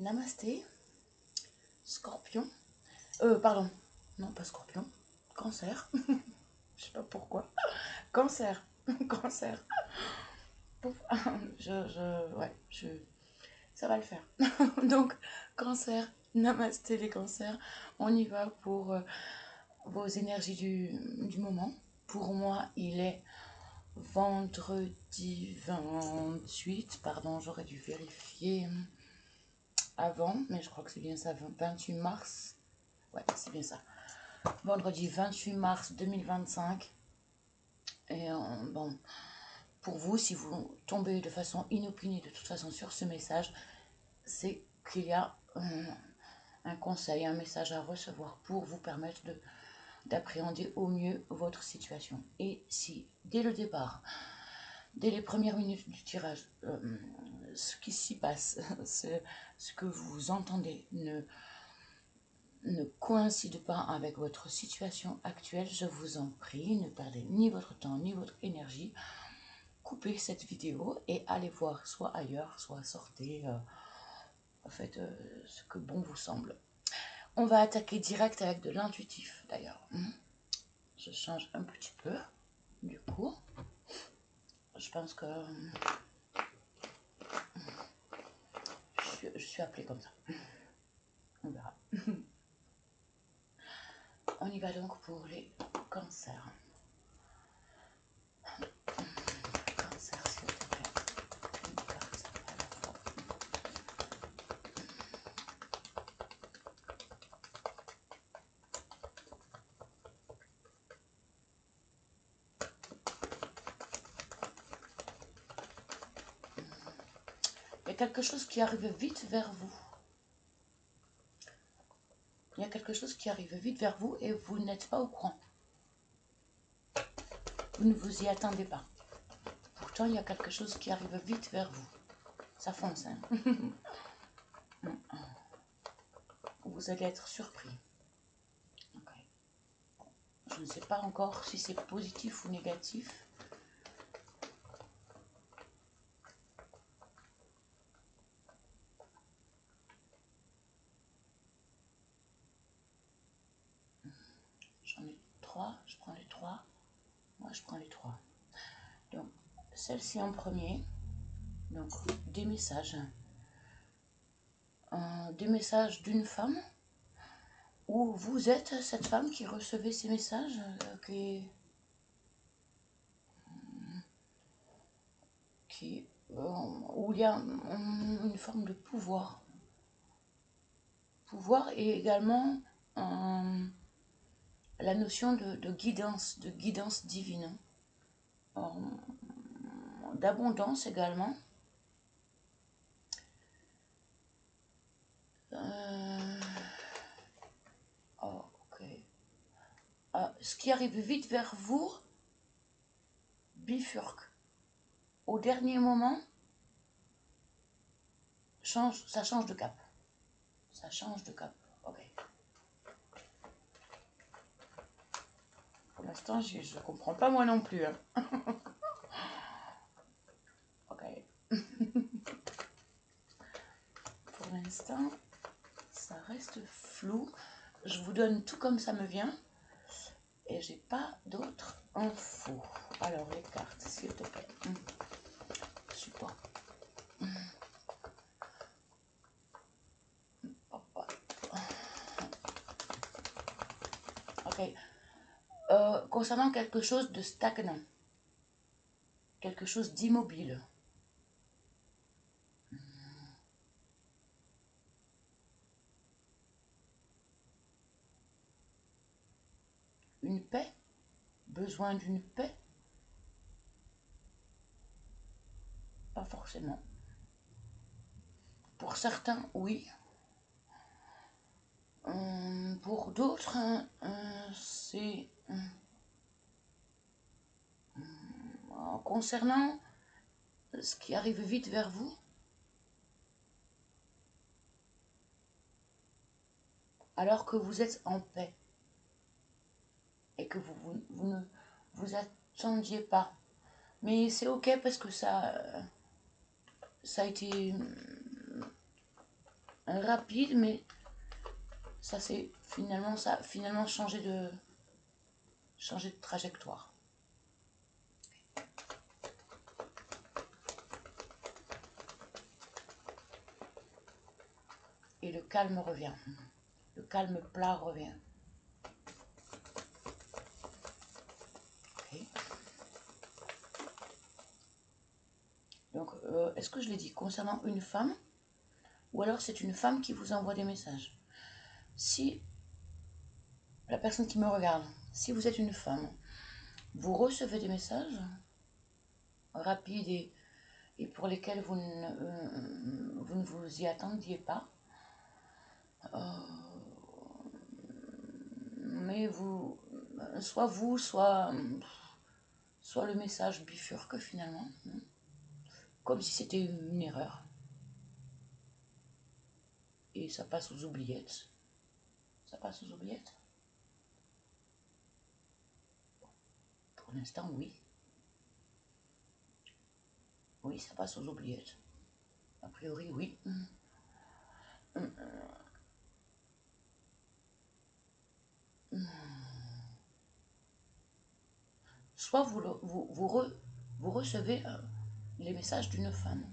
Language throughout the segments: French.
Namasté, Scorpion. Pardon, non pas Scorpion, Cancer. Je sais pas pourquoi. Cancer, Cancer. Ouais, ça va le faire. Donc, Cancer, Namasté les cancers. On y va pour vos énergies du moment. Pour moi, il est vendredi 28. Pardon, j'aurais dû vérifier avant, mais je crois que c'est bien ça, 28 mars. Ouais, c'est bien ça. Vendredi 28 mars 2025. Et bon, pour vous, si vous tombez de façon inopinée de toute façon sur ce message, c'est qu'il y a un conseil, un message à recevoir pour vous permettre d'appréhender au mieux votre situation. Et si, dès le départ, dès les premières minutes du tirage, ce qui s'y passe, ce que vous entendez ne coïncide pas avec votre situation actuelle, je vous en prie, ne perdez ni votre temps ni votre énergie. Coupez cette vidéo et allez voir soit ailleurs, soit sortez, faites ce que bon vous semble. On va attaquer direct avec de l'intuitif d'ailleurs. Je change un petit peu, du coup. Je pense que je suis appelée comme ça. On verra. On y va donc pour les cancers. Cancer, s'il te plaît. Une carte à la fois. Il y a quelque chose qui arrive vite vers vous. Il y a quelque chose qui arrive vite vers vous et vous n'êtes pas au courant. Vous ne vous y attendez pas. Pourtant, il y a quelque chose qui arrive vite vers vous. Ça fonce, hein. Vous allez être surpris. Okay. Je ne sais pas encore si c'est positif ou négatif. J'en ai 3, je prends les 3. Moi, je prends les 3. Donc, celle-ci en premier. Donc, des messages. Des messages d'une femme. Ou vous êtes cette femme qui recevait ces messages, où il y a une forme de pouvoir. Pouvoir et également la notion de guidance divine. D'abondance également. Ok. Ce qui arrive vite vers vous bifurque. Au dernier moment, ça change de cap. Ça change de cap. Ok. Pour l'instant, je ne comprends pas moi non plus. Hein. Ok. Pour l'instant, ça reste flou. Je vous donne tout comme ça me vient. Et j'ai pas d'autres infos. Alors, les cartes, s'il te plaît. Support. Ok. Concernant quelque chose de stagnant. Quelque chose d'immobile. Une paix. Besoin d'une paix. Pas forcément. Pour certains, oui. Pour d'autres, c'est concernant ce qui arrive vite vers vous. Alors que vous êtes en paix. Et que vous ne vous attendiez pas. Mais c'est ok parce que ça a été rapide, mais ça c'est finalement, ça a finalement changé de trajectoire. Et le calme revient. Le calme plat revient. Okay. Donc, est-ce que je l'ai dit concernant une femme? Ou alors c'est une femme qui vous envoie des messages? Si la personne qui me regarde, si vous êtes une femme, vous recevez des messages rapides et pour lesquels vous ne vous y attendiez pas, mais soit le message bifurque finalement, comme si c'était une erreur, et ça passe aux oubliettes. Ça passe aux oubliettes? Pour l'instant, oui. Oui, ça passe aux oubliettes. A priori, oui. Soit vous recevez les messages d'une femme.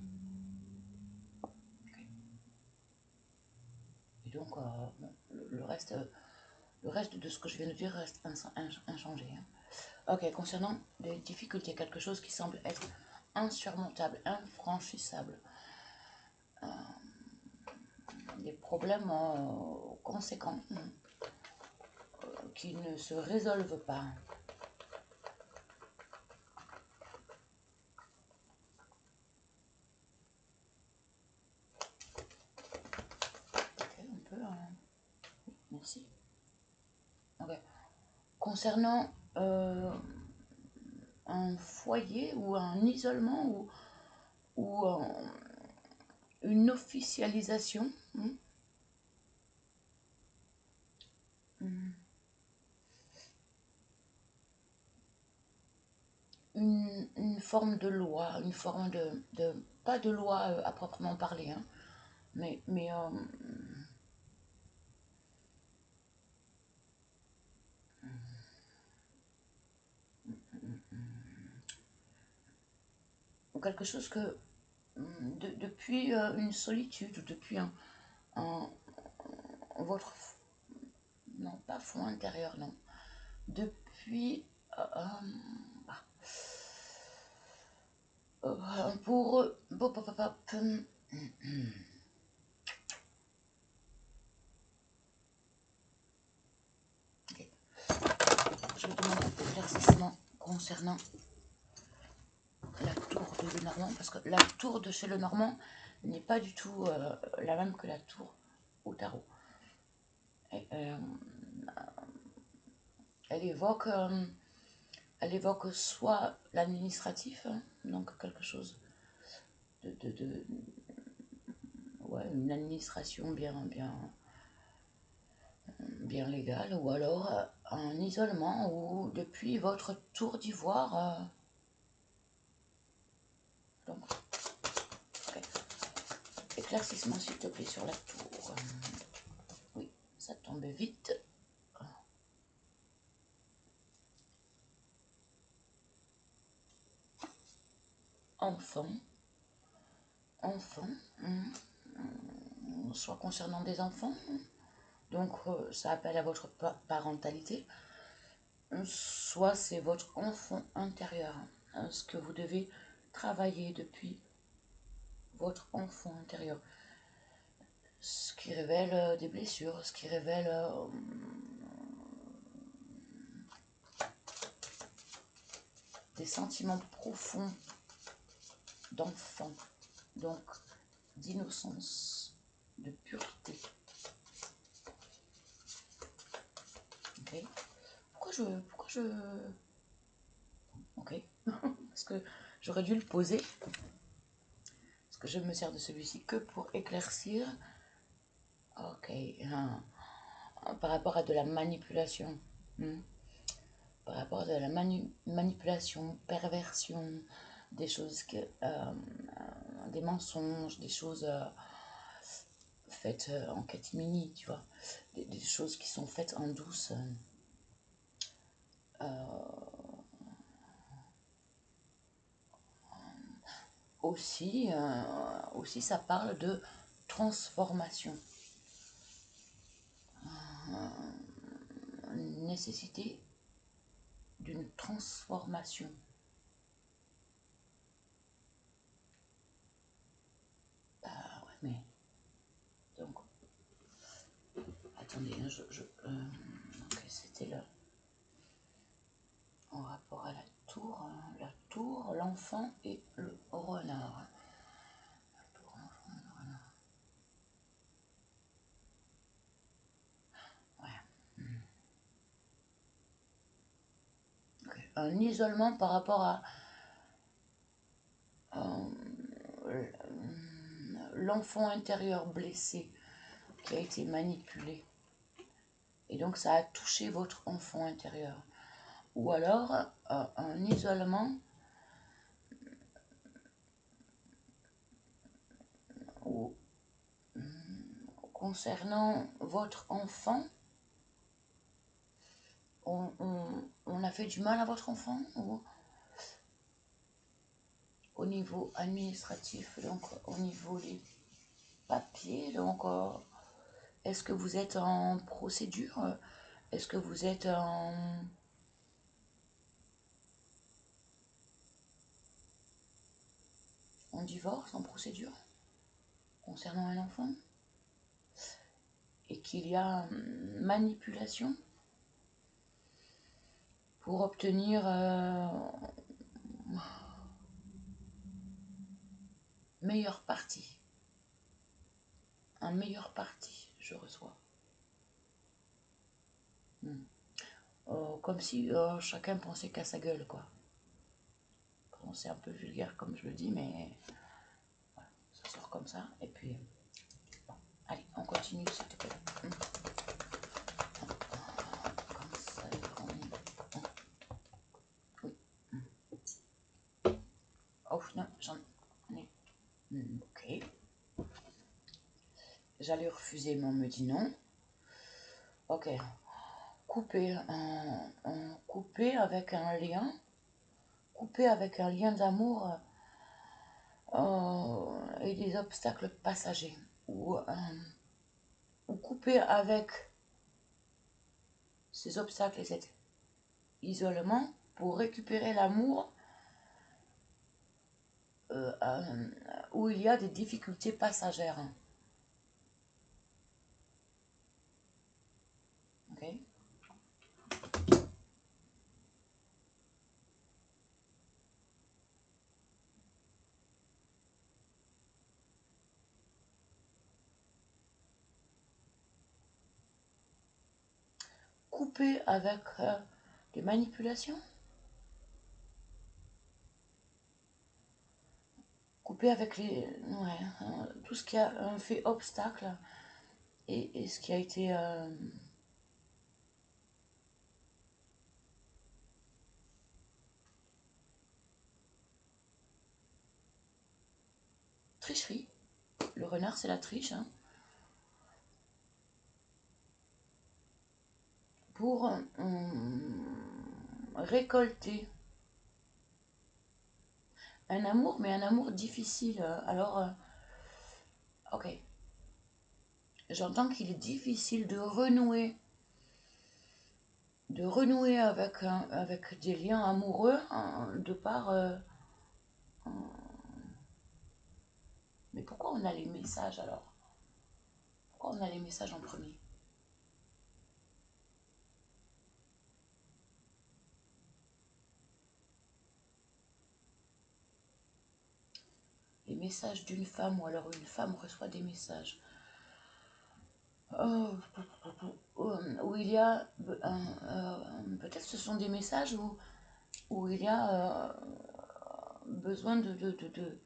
Et donc, le reste de ce que je viens de dire reste inchangé. Hein. Ok, concernant les difficultés, quelque chose qui semble être insurmontable, infranchissable. Des problèmes conséquents qui ne se résolvent pas. Ok, on peut... merci. Ok. Concernant un foyer ou un isolement ou une officialisation. Une forme de loi, une forme de pas de loi à proprement parler, hein, mais quelque chose que depuis une solitude ou depuis votre non pas fond intérieur, non, depuis pour je vais demander un éclaircissement concernant la tour de Lenormand, parce que la tour de chez Lenormand n'est pas du tout la même que la tour au tarot. Et, elle évoque soit l'administratif, hein, donc quelque chose ouais, une administration bien légale, ou alors un isolement, ou depuis votre tour d'ivoire. Donc, okay. Éclaircissement s'il te plaît sur la tour. Oui, ça tombe vite. Enfant, soit concernant des enfants, donc ça appelle à votre parentalité, soit c'est votre enfant intérieur, hein, ce que vous devez travailler depuis votre enfant intérieur, ce qui révèle des blessures, ce qui révèle des sentiments profonds d'enfant, donc d'innocence, de pureté. Ok. Pourquoi je... Ok. Parce que j'aurais dû le poser. Parce que je me sers de celui-ci que pour éclaircir. Ok. Par rapport à de la manipulation. Par rapport à de la manipulation, perversion, des choses que... des mensonges, des choses... faites en catimini, tu vois, des choses qui sont faites en douce. Aussi, aussi, ça parle de transformation, nécessité d'une transformation. Bah ouais, mais donc, attendez, hein, ok, c'était là en rapport à la tour, l'enfant et le renard. La tour, l'enfant et le renard. Ouais. Okay. Un isolement par rapport à l'enfant intérieur blessé qui a été manipulé. Et donc ça a touché votre enfant intérieur. Ou alors un isolement ou, concernant votre enfant, on a fait du mal à votre enfant ou au niveau administratif, donc au niveau des papiers, donc est-ce que vous êtes en procédure? Est-ce que vous êtes en divorce, en procédure concernant un enfant? Et qu'il y a manipulation pour obtenir meilleure partie. Un meilleur parti, je reçois. Comme si chacun pensait qu'à sa gueule, quoi. Bon, c'est un peu vulgaire comme je le dis, mais voilà, ça sort comme ça. Et puis, bon, allez, on continue, s'il te plaît. Comme ça, oui. Oh non, j'en ai. Ok. J'allais refuser, mais on me dit non. Ok. Couper, couper avec un lien. Couper avec un lien d'amour et des obstacles passagers. Ou couper avec ces obstacles et cet isolement pour récupérer l'amour où il y a des difficultés passagères. Ok. Couper avec des manipulations. Couper avec tout ce qui a fait obstacle et ce qui a été tricherie. Le renard, c'est la triche. Hein. Pour récolter un amour, mais un amour difficile. Alors, ok. J'entends qu'il est difficile de renouer avec des liens amoureux de par... mais pourquoi on a les messages alors? Pourquoi on a les messages en premier? Les messages d'une femme, ou alors une femme reçoit des messages où il y a peut-être ce sont des messages où il y a besoin de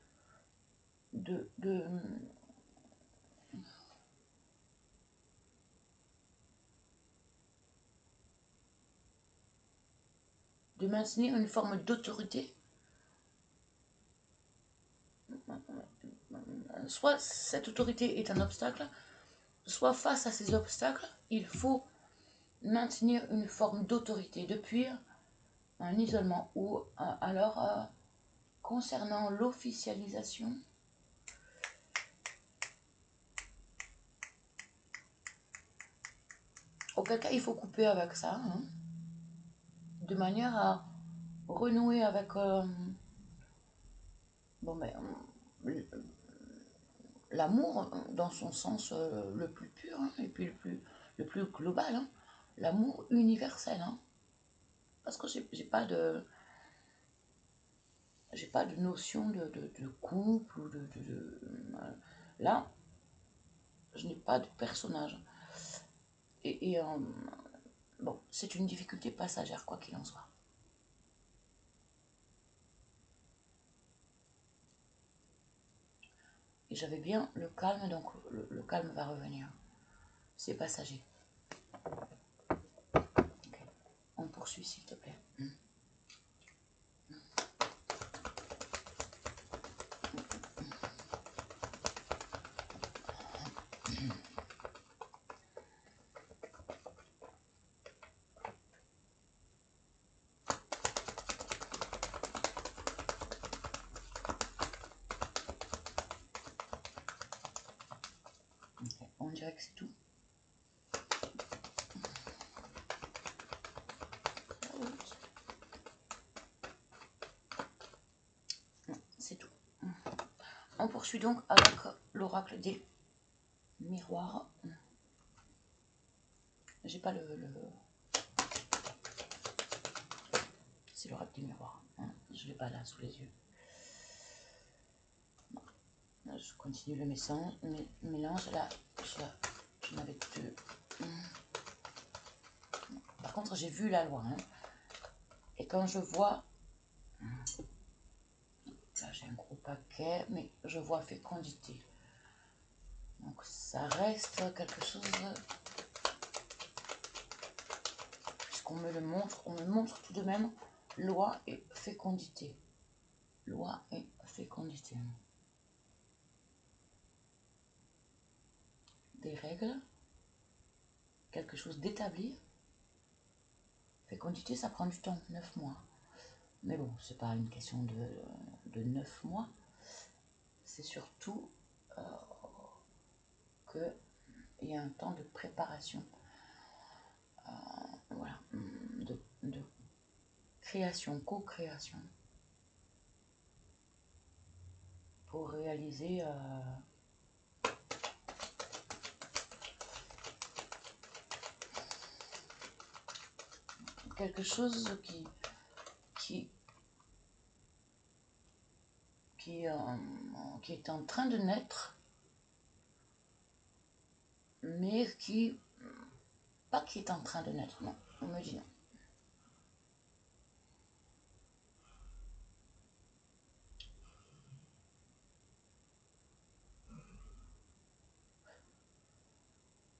maintenir une forme d'autorité. Soit cette autorité est un obstacle, soit face à ces obstacles, il faut maintenir une forme d'autorité depuis un isolement ou alors concernant l'officialisation, auquel cas il faut couper avec ça, hein, de manière à renouer avec bon, ben, l'amour dans son sens le plus pur, hein, et puis le plus global, hein, l'amour universel, hein, parce que j'ai pas de notion de couple ou là je n'ai pas de personnage et bon, c'est une difficulté passagère quoi qu'il en soit. Et j'avais bien le calme, donc le calme va revenir. C'est passager. Okay. On poursuit s'il te plaît. Okay. On dirait que c'est tout. C'est tout. On poursuit donc avec l'oracle des miroirs. J'ai pas c'est l'oracle des miroirs. Hein. Je l'ai pas là sous les yeux. Là, je continue le mélange. Là, je n'avais plus. Par contre, j'ai vu la loi. Hein. Et quand je vois. Là, j'ai un gros paquet, mais je vois fécondité. Donc, ça reste quelque chose. Puisqu'on me le montre, on me montre tout de même loi et fécondité. Loi et fécondité. Des règles, quelque chose d'établi. Fécondité, ça prend du temps, 9 mois. Mais bon, c'est pas une question de 9 mois. C'est surtout qu'il y a un temps de préparation. Voilà, de création, co-création. Pour réaliser quelque chose qui est en train de naître, mais pas qui est en train de naître, non, on me dit non.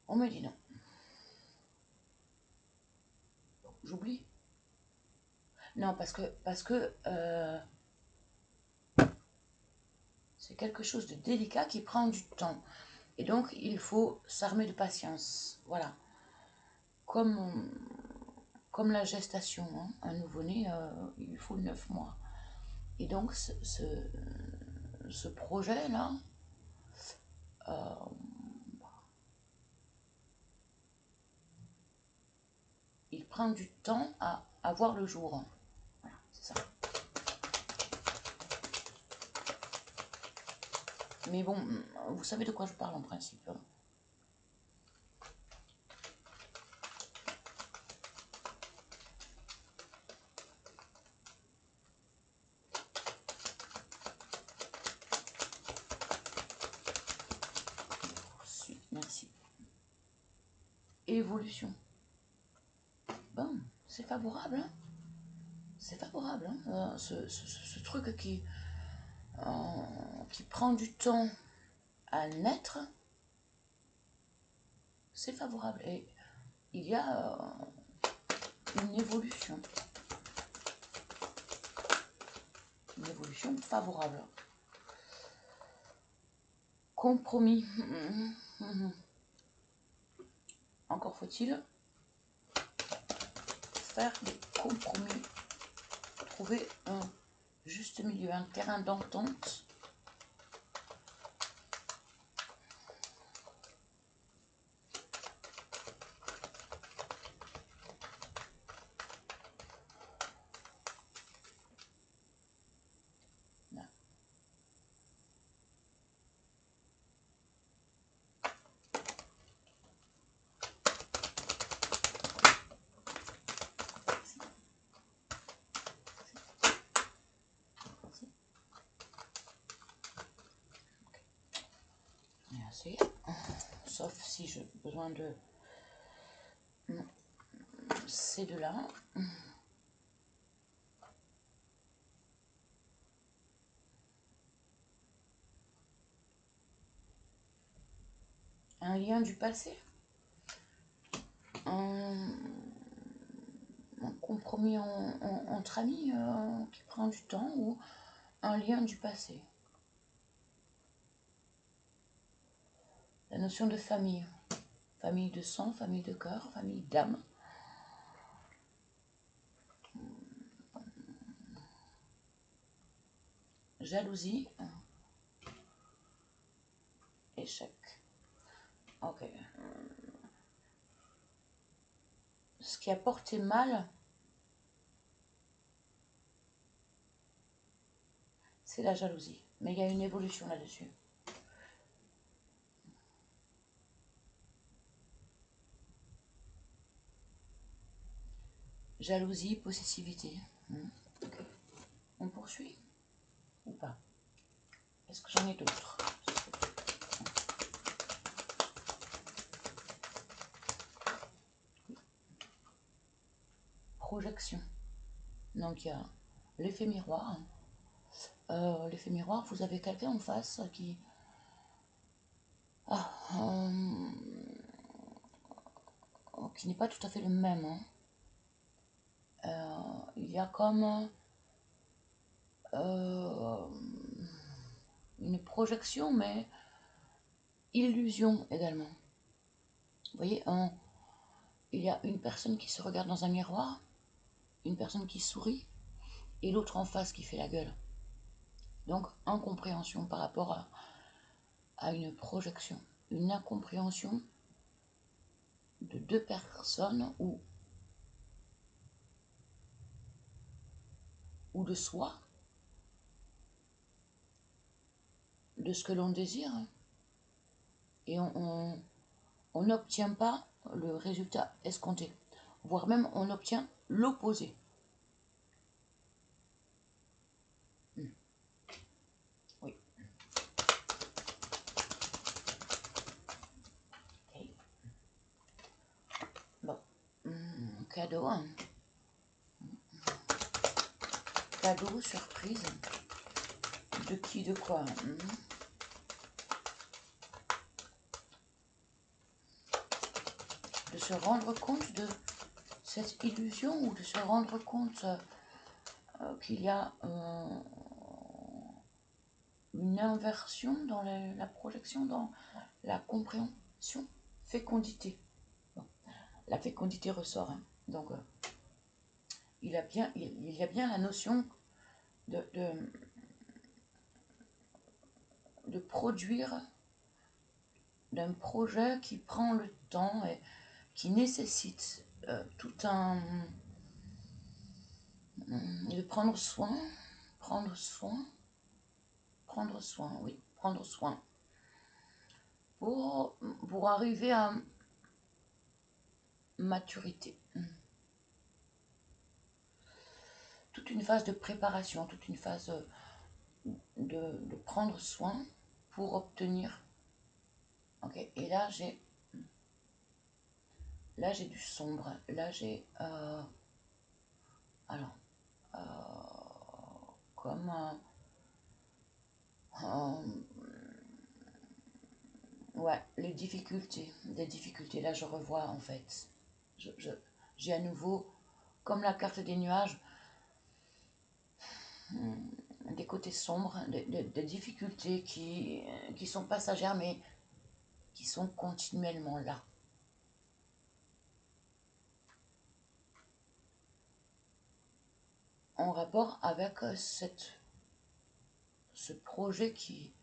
On me dit non. J'oublie. Non, parce que c'est quelque chose de délicat qui prend du temps. Et donc, il faut s'armer de patience. Voilà. Comme la gestation, hein. Un nouveau-né, il faut 9 mois. Et donc, ce projet-là, il prend du temps à voir le jour. Voilà, c'est ça. Mais bon, vous savez de quoi je parle en principe. Merci. Évolution. Bon, c'est favorable. Hein, c'est favorable. Hein, ce truc qui prend du temps à naître, c'est favorable. Et il y a une évolution. Une évolution favorable. Compromis. Encore faut-il faire des compromis, trouver un juste milieu, un terrain d'entente. Assez. Sauf si j'ai besoin de ces deux-là. Un lien du passé. Un compromis entre amis qui prend du temps ou un lien du passé. La notion de famille. Famille de sang, famille de cœur, famille d'âme. Jalousie. Échec. Ok. Ce qui a porté mal, c'est la jalousie. Mais il y a une évolution là-dessus. Jalousie, possessivité. Okay. On poursuit ou pas? Est-ce que j'en ai d'autres? Projection. Donc il y a l'effet miroir. L'effet miroir, vous avez quelqu'un en face qui... qui n'est pas tout à fait le même. Il y a comme une projection, mais illusion également. Vous voyez, il y a une personne qui se regarde dans un miroir, une personne qui sourit, et l'autre en face qui fait la gueule. Donc, incompréhension par rapport à une projection, une incompréhension de deux personnes ou de soi, de ce que l'on désire, et on n'obtient pas le résultat escompté, voire même on obtient l'opposé. Oui. Okay. Bon. Cadeau. Cadeau, surprise. De qui, de quoi? De se rendre compte de cette illusion ou de se rendre compte qu'il y a une inversion dans la projection, dans la compréhension. Fécondité. Bon. La fécondité ressort. Donc, il y a bien la notion de produire d'un projet qui prend le temps et qui nécessite tout un... de prendre soin, oui, prendre soin, pour arriver à maturité. Toute une phase de préparation, toute une phase de prendre soin pour obtenir. Ok, et là j'ai du sombre, là j'ai alors comme ouais, les difficultés, des difficultés, là je revois en fait, j'ai à nouveau, comme la carte des nuages, des côtés sombres, des difficultés qui sont passagères mais qui sont continuellement là. avec ce projet qui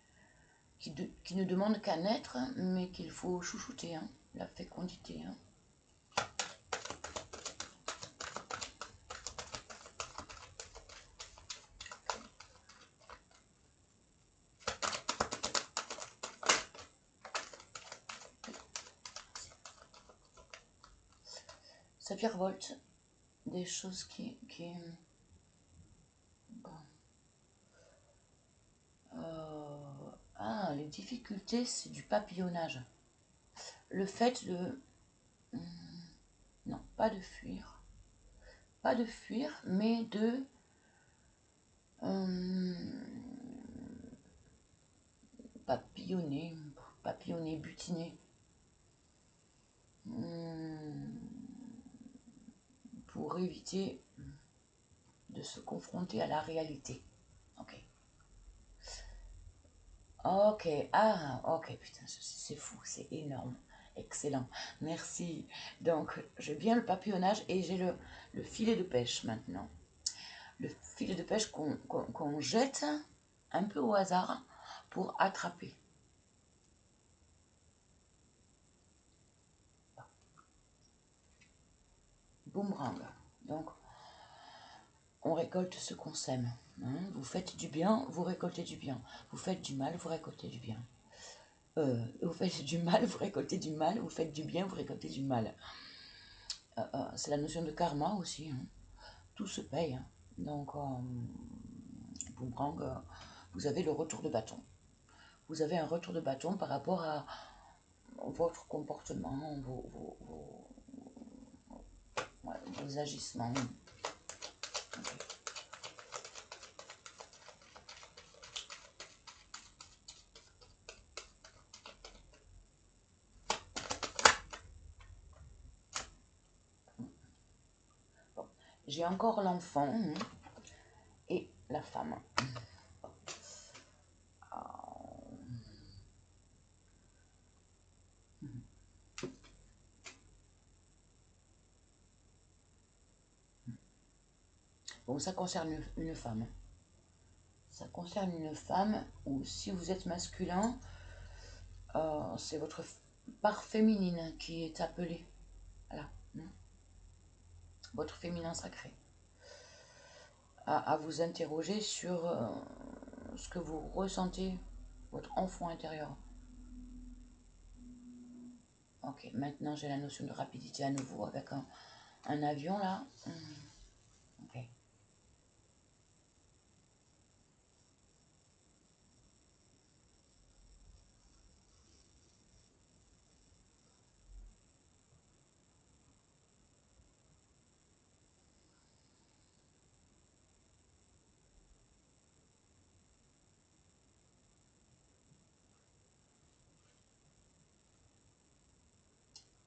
ne demande qu'à naître, mais qu'il faut chouchouter, hein, la fécondité. Hein. Ça virevolte des choses qui bon. Les difficultés, c'est du papillonnage. Le fait de... non, pas de fuir. Pas de fuir, mais de... papillonner, butiner. Pour éviter de se confronter à la réalité. Ok. Ok, ok, putain, c'est fou, c'est énorme. Excellent, merci. Donc, j'ai bien le papillonnage et j'ai le filet de pêche maintenant. Le filet de pêche qu'on jette un peu au hasard pour attraper. Boomerang. Donc, on récolte ce qu'on sème. Hein. Vous faites du bien, vous récoltez du bien. Vous faites du mal, vous récoltez du bien. Vous faites du mal, vous récoltez du mal. Vous faites du bien, vous récoltez du mal. C'est la notion de karma aussi. Hein. Tout se paye. Hein. Donc, boomerang, vous avez le retour de bâton. Vous avez un retour de bâton par rapport à votre comportement, vos agissements. Okay. Bon. J'ai encore l'enfant et la femme. Bon, ça concerne une femme. Ça concerne une femme, ou si vous êtes masculin, c'est votre part féminine qui est appelée. Voilà. Votre féminin sacré. À vous interroger sur ce que vous ressentez, votre enfant intérieur. Ok, maintenant j'ai la notion de rapidité à nouveau avec un avion là. Ok.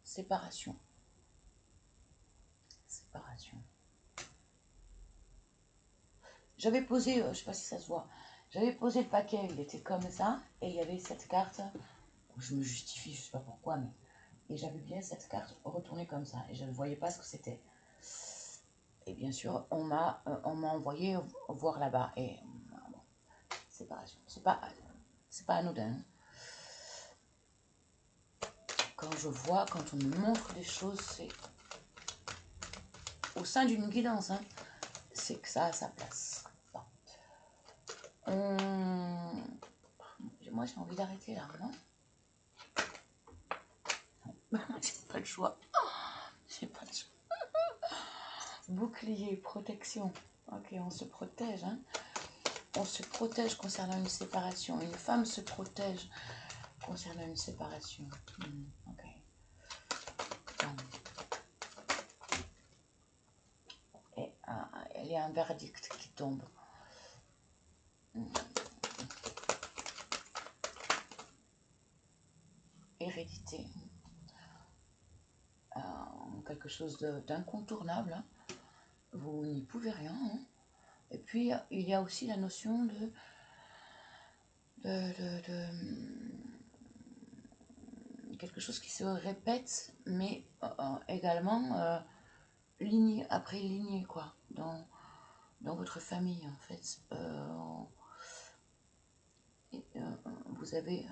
Séparation. Séparation. J'avais posé, je sais pas si ça se voit, j'avais posé le paquet, il était comme ça, et il y avait cette carte, je me justifie, je sais pas pourquoi, mais... Et j'avais bien cette carte retournée comme ça, et je ne voyais pas ce que c'était. Et bien sûr, on m'a envoyé voir là-bas, et... bon, séparation, c'est pas anodin. Quand je vois, quand on me montre des choses, c'est... Au sein d'une guidance, hein, c'est que ça a sa place. Bon. Moi, j'ai envie d'arrêter là, non? J'ai pas le choix. J'ai pas le choix. Bouclier, protection. Ok, on se protège. Hein. On se protège concernant une séparation. Une femme se protège concernant une séparation. Ok. Et il y a un verdict qui tombe. Hérédité. Quelque chose d'incontournable. Hein. Vous n'y pouvez rien. Hein. Et puis, il y a aussi la notion quelque chose qui se répète, mais également lignée après lignée, quoi. dans votre famille, en fait, vous avez,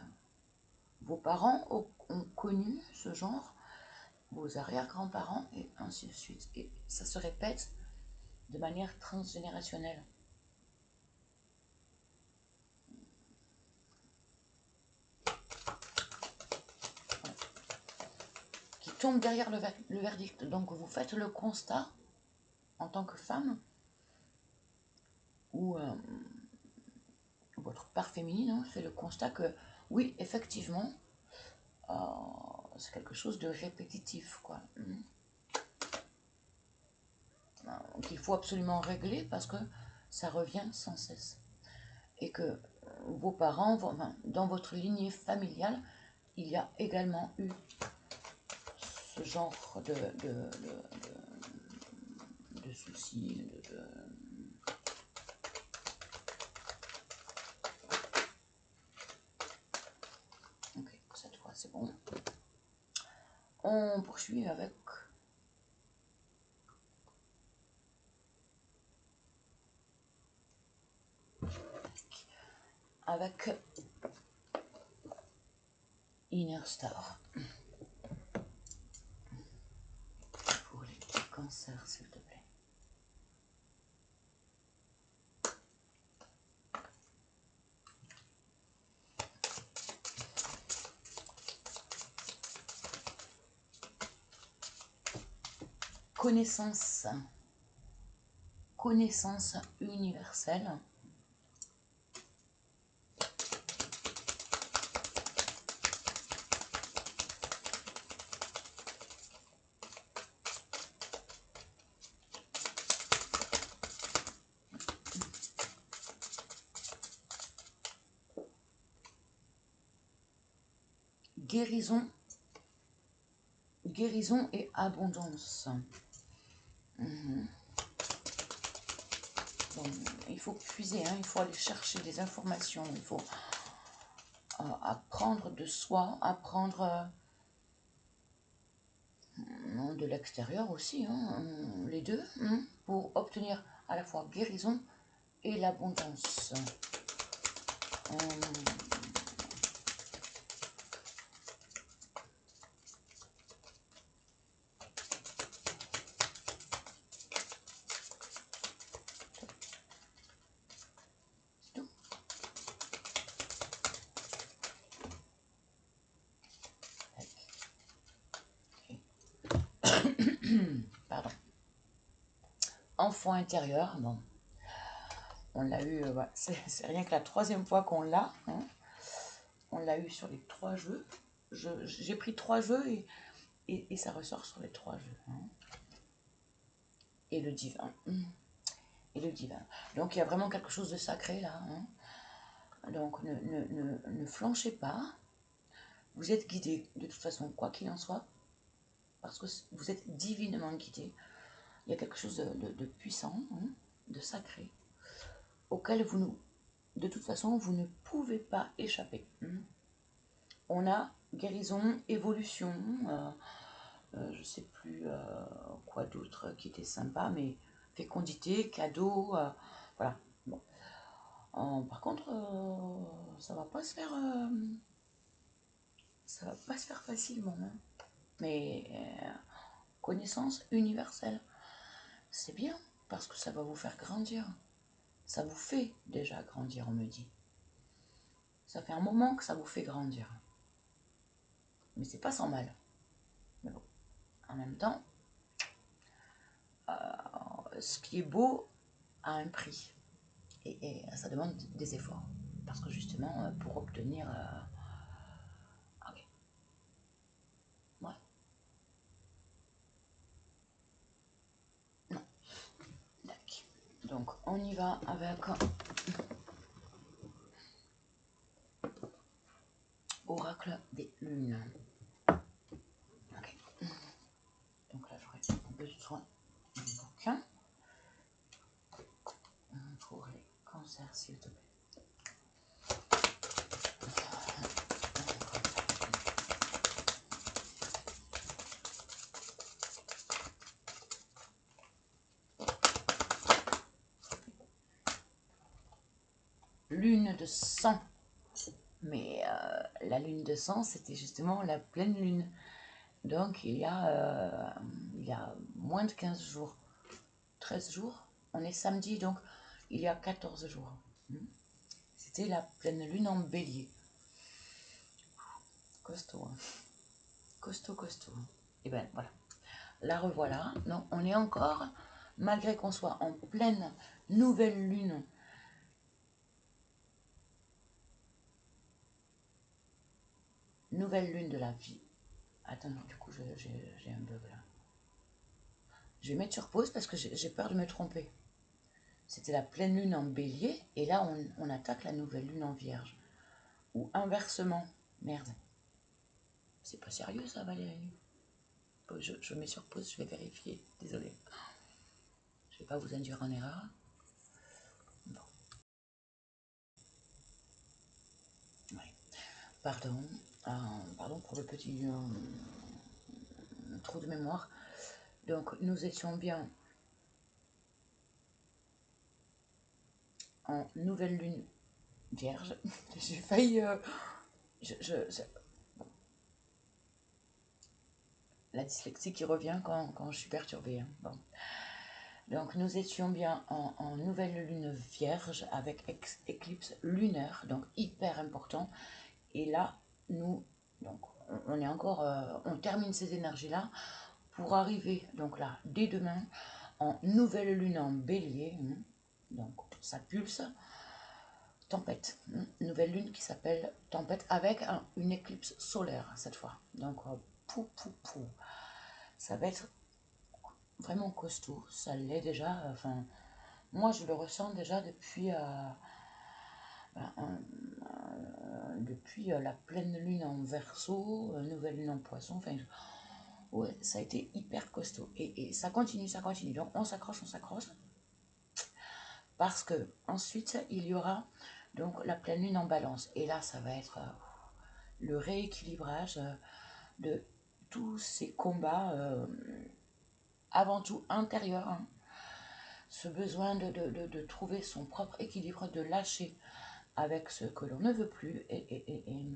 vos parents ont connu ce genre, vos arrière-grands-parents, et ainsi de suite. Et ça se répète de manière transgénérationnelle. Qui tombe derrière le verdict. Donc vous faites le constat, en tant que femme, ou votre part féminine hein, fait le constat que, oui, effectivement, c'est quelque chose de répétitif, quoi. Qu'il faut absolument régler parce que ça revient sans cesse. Et que vos parents, enfin, dans votre lignée familiale, il y a également eu ce genre de soucis, Ok, cette fois c'est bon. On poursuit avec Inner Star. Pour les petits cancers, s'il te plaît. Connaissance. Connaissance universelle. Guérison. Guérison et abondance. Bon, il faut puiser, hein, il faut aller chercher des informations, il faut apprendre de soi, apprendre de l'extérieur aussi, hein, les deux, pour obtenir à la fois guérison et l'abondance. Pardon. Enfant intérieur, bon. On l'a eu, c'est rien que la 3e fois qu'on l'a. Hein. On l'a eu sur les 3 jeux. J'ai pris 3 jeux et ça ressort sur les 3 jeux. Hein. Et le divin. Et le divin. Donc il y a vraiment quelque chose de sacré là. Hein. Donc ne flanchez pas. Vous êtes guidé de toute façon, quoi qu'il en soit. Parce que vous êtes divinement guidé. Il y a quelque chose de puissant, hein, de sacré, auquel de toute façon, vous ne pouvez pas échapper. On a guérison, évolution, je sais plus quoi d'autre qui était sympa, mais fécondité, cadeau, voilà. Bon. Par contre, ça va pas se faire, facilement, hein. Mais connaissance universelle, c'est bien parce que ça va vous faire grandir. Ça vous fait déjà grandir, on me dit. Ça fait un moment que ça vous fait grandir. Mais c'est pas sans mal. Mais bon, en même temps, ce qui est beau a un prix. Et ça demande des efforts. Parce que justement, pour obtenir... ok. Ouais. Non. D'accord. Donc, on y va avec... Oracle des lunes. Ok. Donc là, j'aurais besoin du bouquin. Pour les cancers, s'il te plaît. lune de sang. Mais la lune de sang, c'était justement la pleine lune. Donc il y a moins de 15 jours, 13 jours. On est samedi, donc il y a 14 jours. C'était la pleine lune en bélier. Costaud, hein. Costaud, costaud. Et ben voilà, la revoilà. Donc on est encore, malgré qu'on soit en pleine nouvelle lune, de la vie. Attends, du coup j'ai un bug là. Je vais mettre sur pause parce que j'ai peur de me tromper. C'était la pleine lune en bélier et là on attaque la nouvelle lune en vierge. Ou inversement. Merde. C'est pas sérieux ça, Valérie. Je mets sur pause, je vais vérifier. Désolée. Je vais pas vous induire en erreur. Bon. Ouais. Pardon. Pardon pour le petit trou de mémoire. Donc nous étions bien en nouvelle lune vierge. J'ai failli... la dyslexie qui revient quand je suis perturbée. Hein. Bon. Donc nous étions bien en nouvelle lune vierge avec éclipse lunaire, donc hyper important. Et là, donc, on est encore, on termine ces énergies-là pour arriver, donc là, dès demain, en nouvelle lune en bélier. Donc ça pulse, tempête. Nouvelle lune qui s'appelle tempête avec une éclipse solaire cette fois. Donc, ça va être vraiment costaud, ça l'est déjà. Enfin, moi je le ressens déjà depuis la pleine lune en Verseau, nouvelle lune en Poisson. Enfin, ouais, ça a été hyper costaud et ça continue, ça continue. Donc on s'accroche, parce que ensuite il y aura donc la pleine lune en Balance et là ça va être le rééquilibrage de tous ces combats. Avant tout intérieur, hein. Ce besoin de trouver son propre équilibre, de lâcher avec ce que l'on ne veut plus et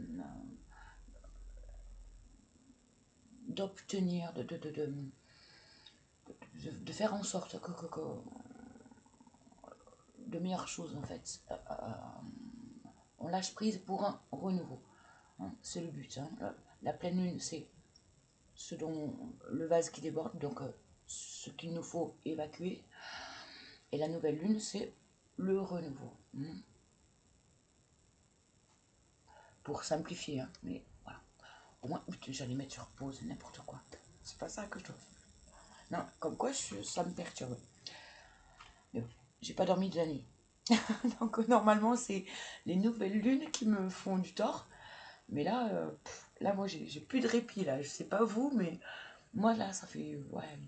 d'obtenir, de faire en sorte que de meilleures choses en fait. On lâche prise pour un renouveau, hein, c'est le but. Hein. La pleine lune, c'est ce dont le vase qui déborde, donc ce qu'il nous faut évacuer. Et la nouvelle lune, c'est le renouveau. Pour simplifier, hein, mais voilà. Au moins, j'allais mettre sur pause, n'importe quoi. C'est pas ça que je dois faire. Non, comme quoi, ça me perturbe. Mais bon, j'ai pas dormi de la nuit. Donc normalement, c'est les nouvelles lunes qui me font du tort. Mais là, moi, j'ai plus de répit, là. Je sais pas vous, mais moi, là, ça fait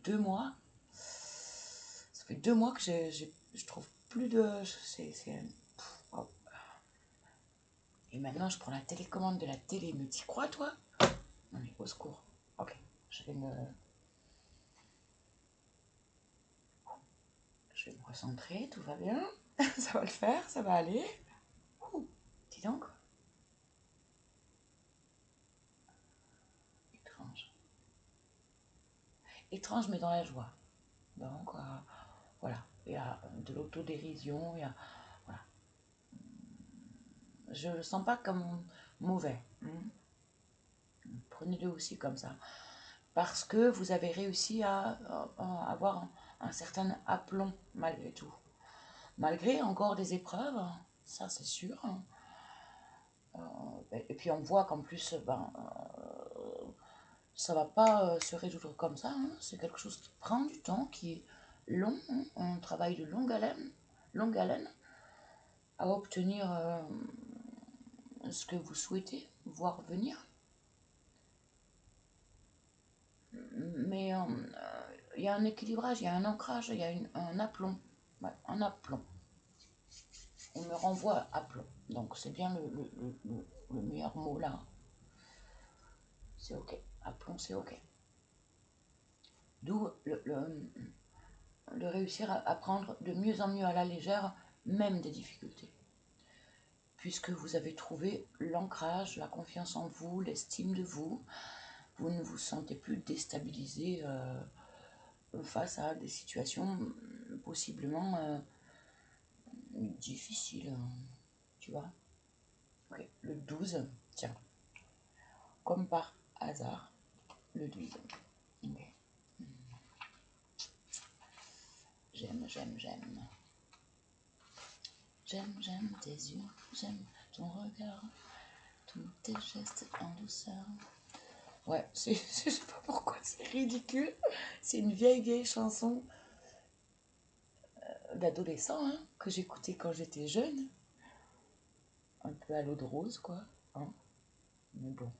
2 mois. Ça fait 2 mois que je trouve plus de... Oh. Et maintenant, je prends la télécommande de la télé. Mais t'y crois, toi? Non, mais au secours. Ok, je vais me recentrer, tout va bien. Ça va le faire, ça va aller. Dis donc. Étrange. Étrange, mais dans la joie. Donc, voilà. Il y a de l'autodérision, il y a... Voilà. Je le sens pas comme mauvais. Prenez-le aussi comme ça. Parce que vous avez réussi à avoir un certain aplomb malgré tout. Malgré encore des épreuves, ça c'est sûr. Et puis on voit qu'en plus, ça va pas se résoudre comme ça. Hein. C'est quelque chose qui prend du temps, qui est long. Hein. Un travail de longue haleine à obtenir ce que vous souhaitez voir venir. Mais il y a un équilibrage, il y a un ancrage, il y a un aplomb. Ouais, un aplomb. On me renvoie à aplomb. Donc c'est bien le meilleur mot là. C'est ok. Aplomb, c'est ok. D'où le réussir à prendre de mieux en mieux à la légère, même des difficultés. puisque vous avez trouvé l'ancrage, la confiance en vous, l'estime de vous. Vous ne vous sentez plus déstabilisé face à des situations possiblement difficiles, tu vois. Okay. Le 12, tiens, comme par hasard, le 12. Okay. J'aime. J'aime tes yeux, j'aime ton regard, tous tes gestes en douceur. Ouais, je sais pas pourquoi, c'est ridicule. C'est une vieille chanson d'adolescent hein, que j'écoutais quand j'étais jeune. Un peu à l'eau de rose, quoi. Hein. Mais bon.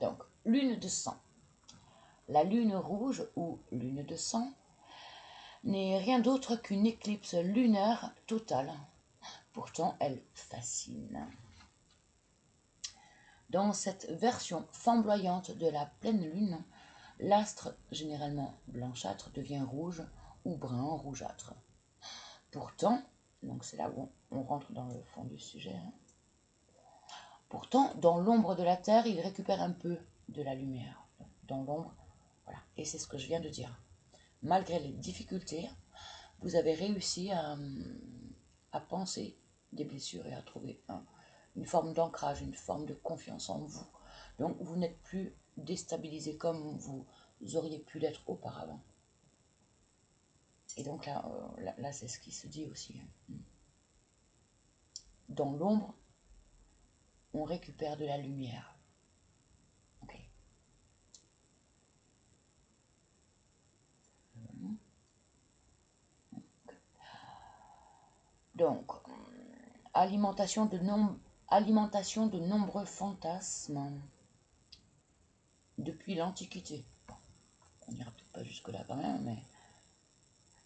Donc, lune de sang. La lune rouge ou lune de sang n'est rien d'autre qu'une éclipse lunaire totale. Pourtant, elle fascine. Dans cette version flamboyante de la pleine lune, l'astre, généralement blanchâtre, devient rouge ou brun rougeâtre. Pourtant, donc c'est là où on rentre dans le fond du sujet, hein. Pourtant, dans l'ombre de la Terre, il récupère un peu de la lumière. Dans l'ombre, voilà. Et c'est ce que je viens de dire. Malgré les difficultés, vous avez réussi à penser des blessures et à trouver une forme d'ancrage, une forme de confiance en vous. Donc, vous n'êtes plus déstabilisé comme vous auriez pu l'être auparavant. Et donc là c'est ce qui se dit aussi. Dans l'ombre, on récupère de la lumière. Okay. Donc, alimentation de nombreux fantasmes depuis l'Antiquité. Bon, on n'ira peut-être pas jusque-là quand même, mais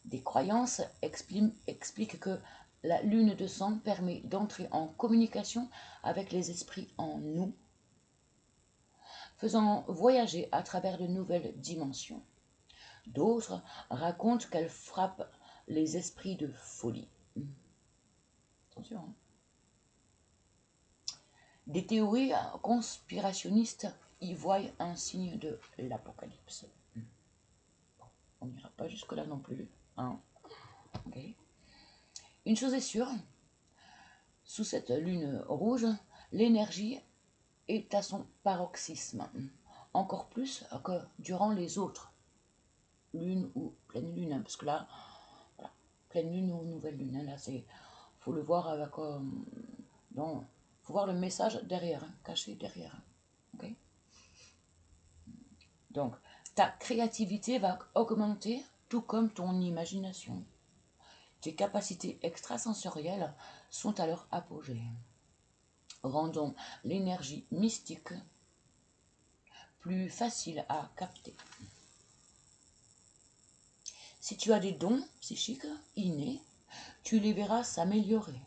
des croyances expliquent que la lune de sang permet d'entrer en communication avec les esprits en nous, faisant voyager à travers de nouvelles dimensions. D'autres racontent qu'elle frappe les esprits de folie. Attention. Hein. Des théories conspirationnistes y voient un signe de l'apocalypse. Bon, on n'ira pas jusque-là non plus. Hein. Okay. Une chose est sûre, sous cette lune rouge, l'énergie est à son paroxysme, encore plus que durant les autres lunes ou pleine lune, parce que là, voilà, pleine lune ou nouvelle lune, hein, là c'est, faut le voir avec, faut voir le message derrière, hein, caché derrière, okay. Donc, ta créativité va augmenter, tout comme ton imagination. Tes capacités extrasensorielles sont à leur apogée. Rendons l'énergie mystique plus facile à capter. Si tu as des dons psychiques innés, tu les verras s'améliorer.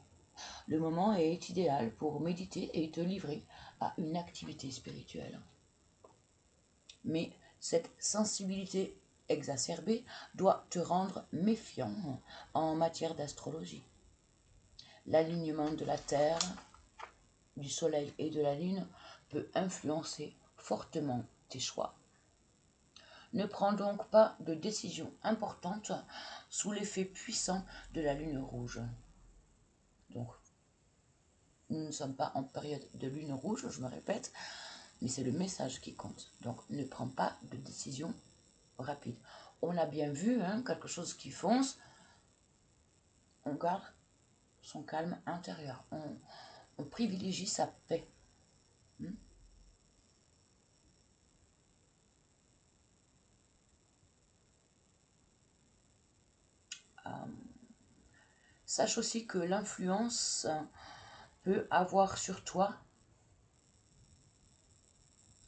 Le moment est idéal pour méditer et te livrer à une activité spirituelle. Mais cette sensibilité exacerbée doit te rendre méfiant en matière d'astrologie. L'alignement de la Terre, du Soleil et de la Lune peut influencer fortement tes choix. Ne prends donc pas de décision importante sous l'effet puissant de la Lune rouge. Donc, nous ne sommes pas en période de Lune rouge, je me répète, mais c'est le message qui compte. Donc, ne prends pas de décision rapide. On a bien vu, hein, quelque chose qui fonce, on garde son calme intérieur. On privilégie sa paix. Sache aussi que l'influence peut avoir sur toi,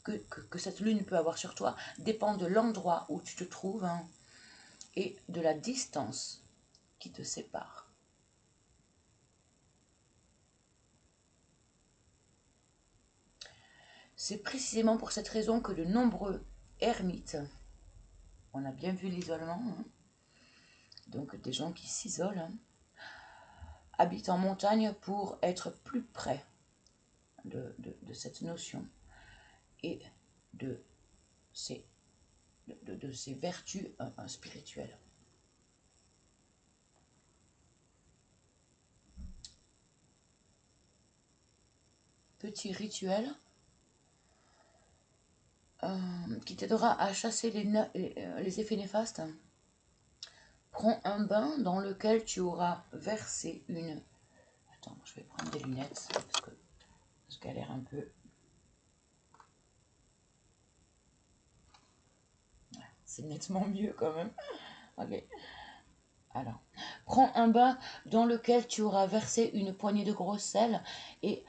que cette lune peut avoir sur toi, dépend de l'endroit où tu te trouves, hein, et de la distance qui te sépare. C'est précisément pour cette raison que de nombreux ermites, on a bien vu l'isolement, hein, donc des gens qui s'isolent, hein, habite en montagne pour être plus près de cette notion et de ses, de ses vertus spirituelles. Petit rituel qui t'aidera à chasser les effets néfastes. Prends un bain dans lequel tu auras versé une... Attends, je vais prendre des lunettes parce que je galère un peu. C'est nettement mieux quand même. Ok. Alors, prends un bain dans lequel tu auras versé une poignée de gros sel et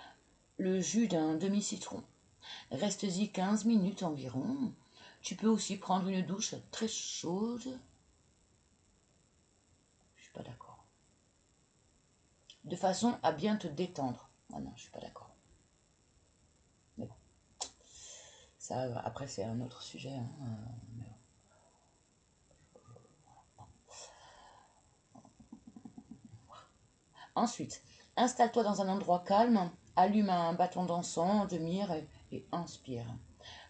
le jus d'un demi-citron. Reste-y 15 minutes environ. Tu peux aussi prendre une douche très chaude. Je suis pas d'accord. De façon à bien te détendre. Ah non, je suis pas d'accord. Mais bon. Ça, après, c'est un autre sujet. Hein. Mais bon. Ensuite, installe-toi dans un endroit calme, allume un bâton d'encens, de myrrhe et inspire.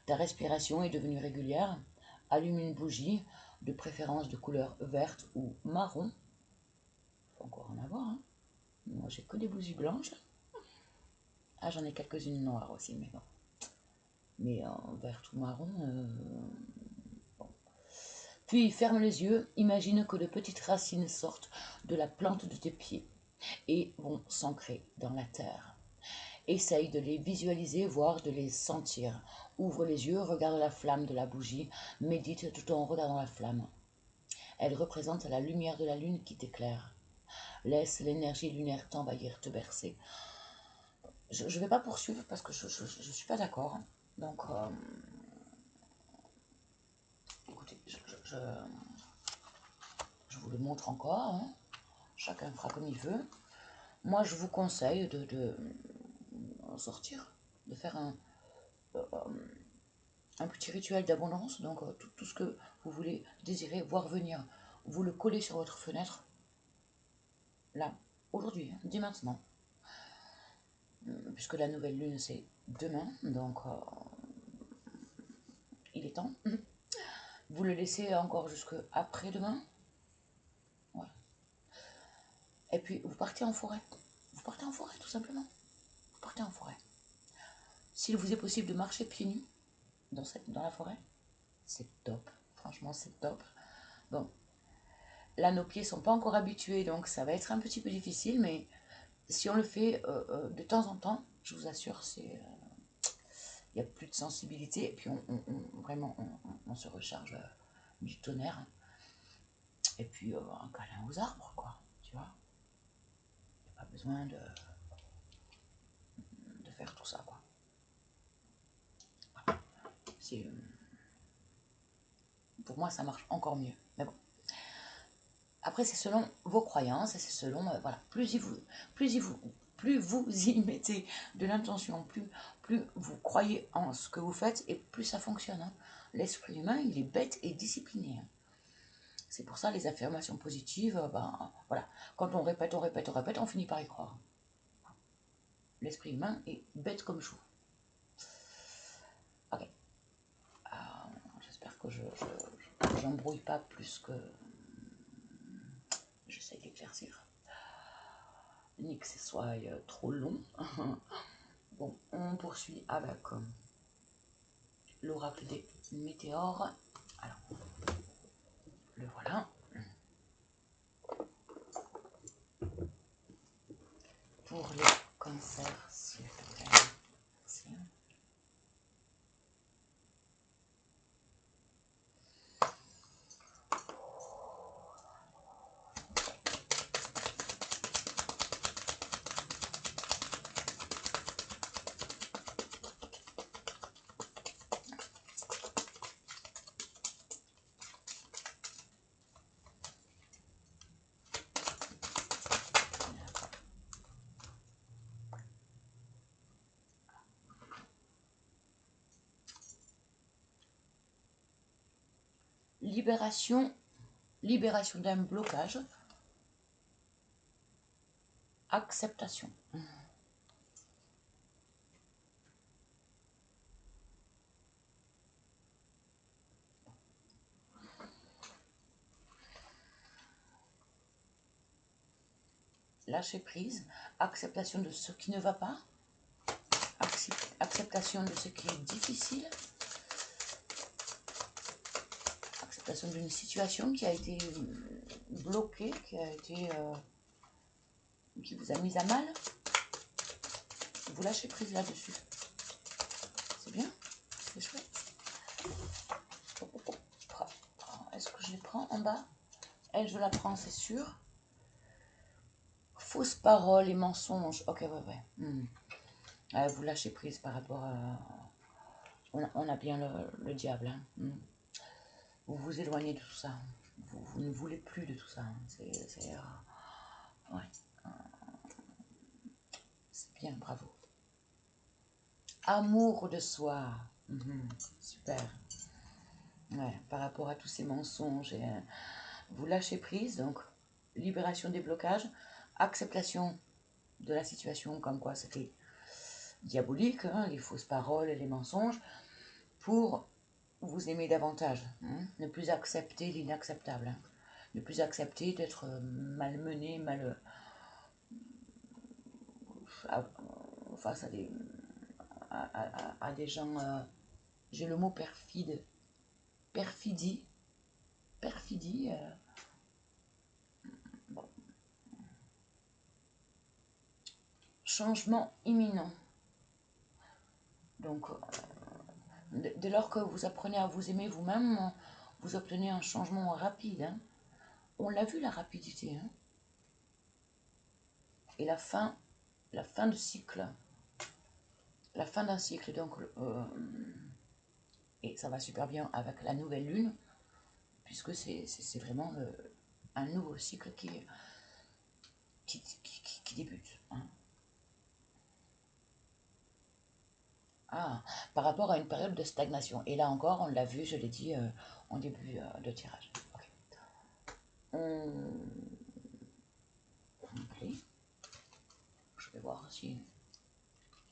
Ta respiration est devenue régulière. Allume une bougie, de préférence de couleur verte ou marron. Faut encore en avoir. Hein. Moi, j'ai que des bougies blanches. Ah, j'en ai quelques-unes noires aussi, mais bon. Mais verte ou marron, bon. Puis ferme les yeux, imagine que de petites racines sortent de la plante de tes pieds et vont s'ancrer dans la terre. Essaye de les visualiser, voire de les sentir. Ouvre les yeux, regarde la flamme de la bougie, médite tout en regardant la flamme. Elle représente la lumière de la lune qui t'éclaire. Laisse l'énergie lunaire t'envahir, te bercer. Je ne vais pas poursuivre parce que je ne suis pas d'accord. Donc, écoutez, je vous le montre encore. Hein. Chacun fera comme il veut. Moi, je vous conseille de sortir, de faire un petit rituel d'abondance. Donc, tout ce que vous voulez désirer voir venir, vous le collez sur votre fenêtre. Là, aujourd'hui, dès maintenant. Puisque la nouvelle lune, c'est demain. Donc, il est temps. Vous le laissez encore jusque après-demain. Voilà. Et puis, vous partez en forêt. Vous partez en forêt, tout simplement. Vous partez en forêt. S'il vous est possible de marcher pieds nus dans la forêt, c'est top. Franchement, c'est top. Bon, là, nos pieds ne sont pas encore habitués, donc ça va être un petit peu difficile, mais si on le fait de temps en temps, je vous assure, il n'y a plus de sensibilité, et puis vraiment, on se recharge du tonnerre. Et puis, un câlin aux arbres, quoi, tu vois. Il n'y a pas besoin de faire tout ça, quoi. Pour moi, ça marche encore mieux, mais bon. Après, c'est selon vos croyances et c'est selon, voilà, plus vous y mettez de l'intention, plus vous croyez en ce que vous faites et plus ça fonctionne. Hein. L'esprit humain, il est bête et discipliné. Hein. C'est pour ça les affirmations positives, voilà, quand on répète, on finit par y croire. L'esprit humain est bête comme chou. Ok. J'espère que je n'embrouille pas plus que j'essaie d'éclaircir. Ni que ce soit trop long. Bon, on poursuit avec l'oracle des météores. Alors, le voilà. Pour les cancers, s'il vous plaît. Merci. Libération d'un blocage. acceptation. Lâcher prise, acceptation de ce qui ne va pas, acceptation de ce qui est difficile, acceptation d'une situation qui a été bloquée, qui vous a mis à mal. Vous lâchez prise là-dessus. C'est bien, c'est chouette. Est-ce que je les prends en bas? Elle, je la prends, c'est sûr. Fausses paroles et mensonges. Ok, ouais. Vous lâchez prise par rapport à... On a bien le diable. Hein. Vous vous éloignez de tout ça. Vous ne voulez plus de tout ça. Ouais. C'est bien, bravo. Amour de soi. Super. Ouais, par rapport à tous ces mensonges. Vous lâchez prise, donc libération des blocages, acceptation de la situation comme quoi c'était diabolique, hein, les fausses paroles et les mensonges, pour vous aimer davantage. Ne plus accepter l'inacceptable. Ne plus accepter d'être malmené, face à des gens, j'ai le mot perfide, perfidie, bon. Changement imminent. Donc, dès lors que vous apprenez à vous aimer vous-même, vous obtenez un changement rapide. Hein. On l'a vu, la rapidité. Hein. Et la fin de cycle. La fin d'un cycle, donc, et ça va super bien avec la nouvelle lune, puisque c'est vraiment un nouveau cycle qui débute. Hein. Ah, par rapport à une période de stagnation. Et là encore, on l'a vu, je l'ai dit en début de tirage. Okay. Je vais voir si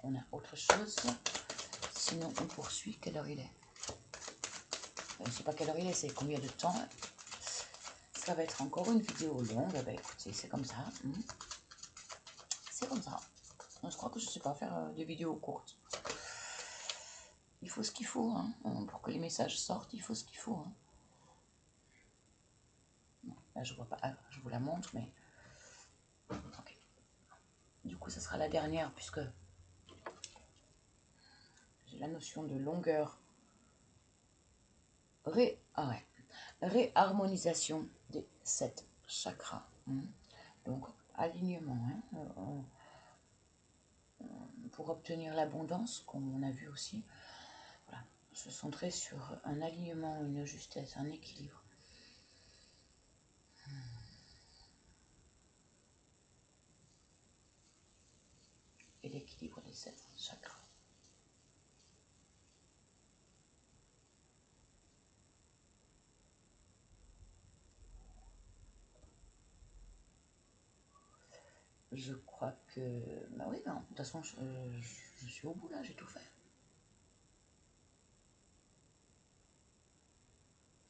on a autre chose. Sinon, on poursuit. Quelle heure il est? Je ne sais pas quelle heure il est, c'est combien de temps. Ça va être encore une vidéo longue. Bah, écoutez, c'est comme ça. C'est comme ça. Je crois que je ne sais pas faire des vidéos courtes. Il faut ce qu'il faut. Hein. Pour que les messages sortent, il faut ce qu'il faut. Hein. Là, je vois pas. Ah, je vous la montre, mais... Okay. Du coup, ça sera la dernière, puisque j'ai la notion de longueur. Réharmonisation des 7 chakras. Donc, alignement. Pour obtenir l'abondance, comme on a vu aussi. Voilà. Se centrer sur un alignement, une justesse, un équilibre. Et l'équilibre des 7 chakras. Je crois que... Bah oui, non, de toute façon, je suis au bout là, j'ai tout fait.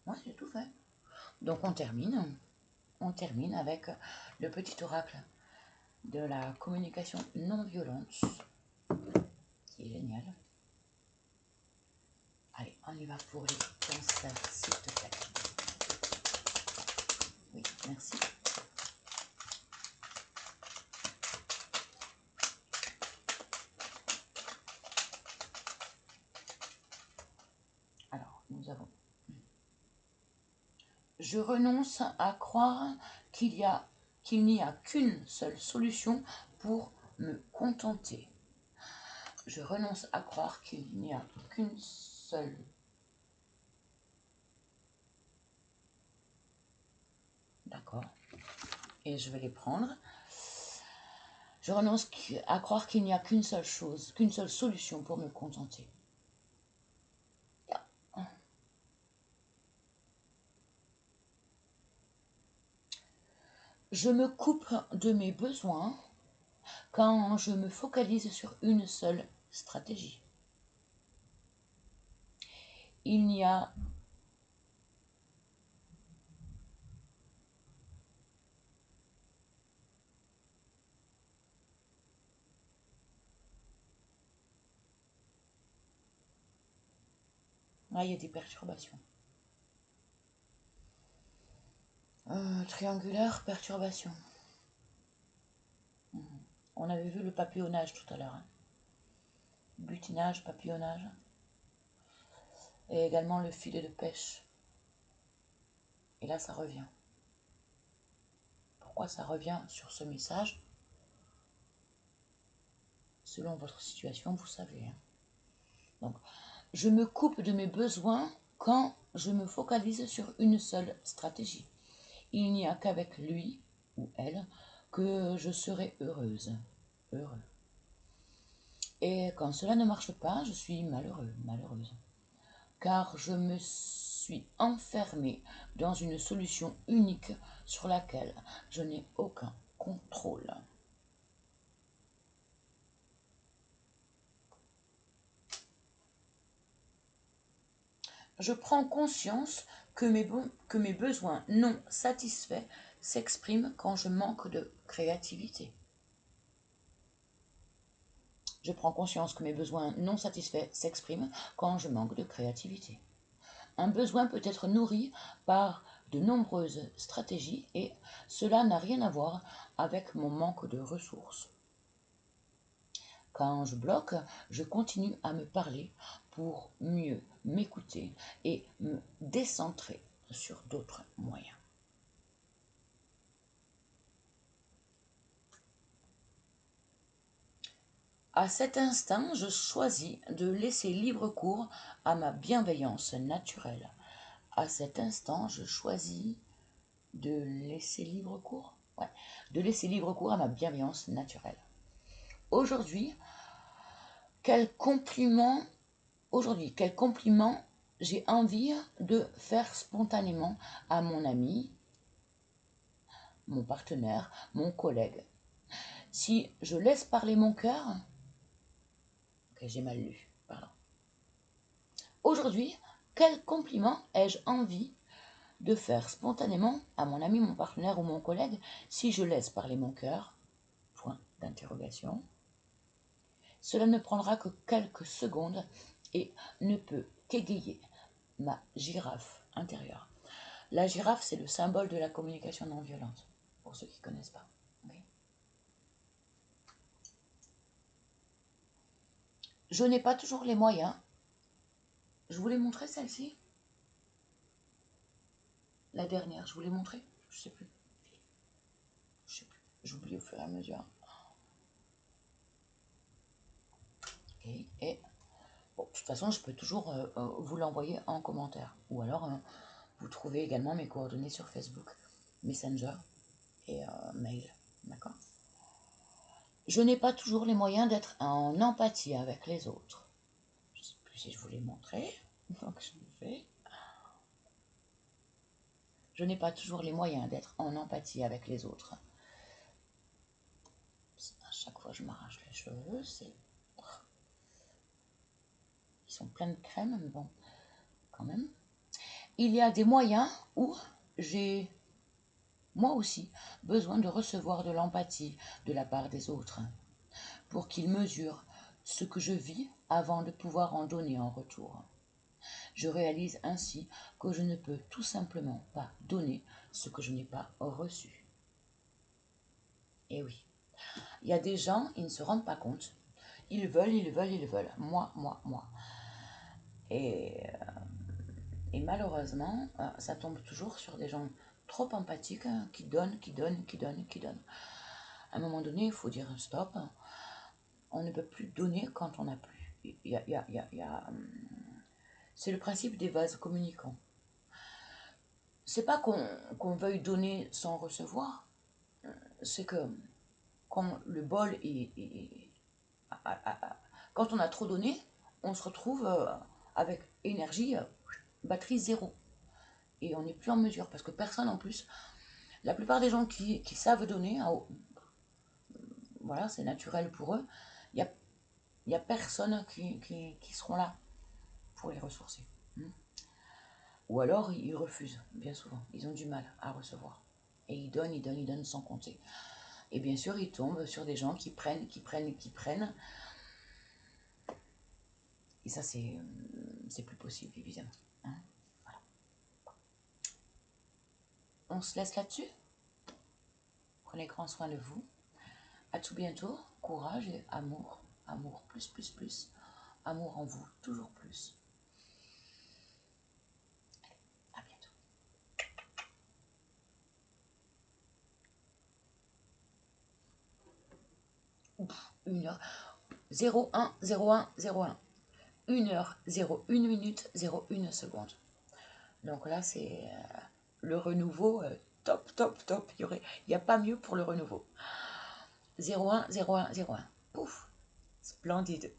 Ouais, j'ai tout fait. Donc on termine. On termine avec le petit oracle de la communication non violente, qui est génial. Allez, on y va pour les cancers, s'il te plaît. Oui, merci. Alors, nous avons... Je renonce à croire qu'il n'y a qu'une seule solution pour me contenter. Je renonce à croire qu'il n'y a qu'une seule. D'accord. Et je vais les prendre. Je renonce à croire qu'il n'y a qu'une seule chose, qu'une seule solution pour me contenter. Je me coupe de mes besoins quand je me focalise sur une seule stratégie. Il n'y a Ah, il y a des perturbations. Triangulaire, perturbation. On avait vu le papillonnage tout à l'heure. Hein. Butinage, papillonnage. Et également le filet de pêche. Et là, ça revient. Pourquoi ça revient sur ce message? Selon votre situation, vous savez. Hein. Donc, je me coupe de mes besoins quand je me focalise sur une seule stratégie. Il n'y a qu'avec lui ou elle que je serai heureuse, heureux. Et quand cela ne marche pas, je suis malheureux, malheureuse. Car je me suis enfermée dans une solution unique sur laquelle je n'ai aucun contrôle. Je prends conscience que mes besoins non satisfaits s'expriment quand je manque de créativité. Je prends conscience que mes besoins non satisfaits s'expriment quand je manque de créativité. Un besoin peut être nourri par de nombreuses stratégies et cela n'a rien à voir avec mon manque de ressources. Quand je bloque, je continue à me parler pour mieux m'écouter et me décentrer sur d'autres moyens. À cet instant, je choisis de laisser libre cours à ma bienveillance naturelle. À cet instant, je choisis de laisser libre cours. Ouais, de laisser libre cours à ma bienveillance naturelle. Aujourd'hui, quel compliment j'ai envie de faire spontanément à mon ami, mon partenaire, mon collègue. Si je laisse parler mon cœur, ok, j'ai mal lu, pardon. Aujourd'hui, quel compliment ai-je envie de faire spontanément à mon ami, mon partenaire ou mon collègue si je laisse parler mon cœur? Point d'interrogation. Cela ne prendra que quelques secondes et ne peut qu'égayer ma girafe intérieure. La girafe, c'est le symbole de la communication non violente, pour ceux qui ne connaissent pas. Okay. Je n'ai pas toujours les moyens. Je vous l'ai montré celle-ci. La dernière, je vous l'ai montré. Je sais plus. J'oublie au fur et à mesure. Okay. Et bon, de toute façon, je peux toujours vous l'envoyer en commentaire. Ou alors, vous trouvez également mes coordonnées sur Facebook, Messenger et mail. D'accord? Je n'ai pas toujours les moyens d'être en empathie avec les autres. Je ne sais plus si je vous l'ai montré. Donc, je le fais. Je n'ai pas toujours les moyens d'être en empathie avec les autres. À chaque fois, je m'arrache les cheveux. Ils sont pleins de crème, mais bon, quand même. Il y a des moyens où j'ai, moi aussi, besoin de recevoir de l'empathie de la part des autres, pour qu'ils mesurent ce que je vis avant de pouvoir en donner en retour. Je réalise ainsi que je ne peux tout simplement pas donner ce que je n'ai pas reçu. Et oui, il y a des gens, ils ne se rendent pas compte. Ils veulent. Moi. Et malheureusement, ça tombe toujours sur des gens trop empathiques qui donnent. À un moment donné, il faut dire stop. On ne peut plus donner quand on n'a plus. C'est le principe des vases communicants. C'est pas qu'on veuille donner sans recevoir, c'est que quand le bol quand on a trop donné, on se retrouve avec énergie, batterie zéro. Et on n'est plus en mesure, parce que personne en plus, la plupart des gens qui savent donner, voilà, c'est naturel pour eux. Il y a personne qui seront là pour les ressourcer. Ou alors, ils refusent, bien souvent. Ils ont du mal à recevoir. Et ils donnent, ils donnent, ils donnent sans compter. Et bien sûr, ils tombent sur des gens qui prennent, qui prennent, qui prennent. Et ça, c'est plus possible, évidemment. Hein, voilà. On se laisse là-dessus. Prenez grand soin de vous. À tout bientôt. Courage et amour. Amour, plus, plus, plus. Amour en vous, toujours plus. À bientôt. Ouf, 1h. 01, 01, 01. 1h, 01 minute, 01 seconde. Donc là, c'est le renouveau top, top, top. Il n'y a pas mieux pour le renouveau. 01, 01, 01. Pouf, splendide.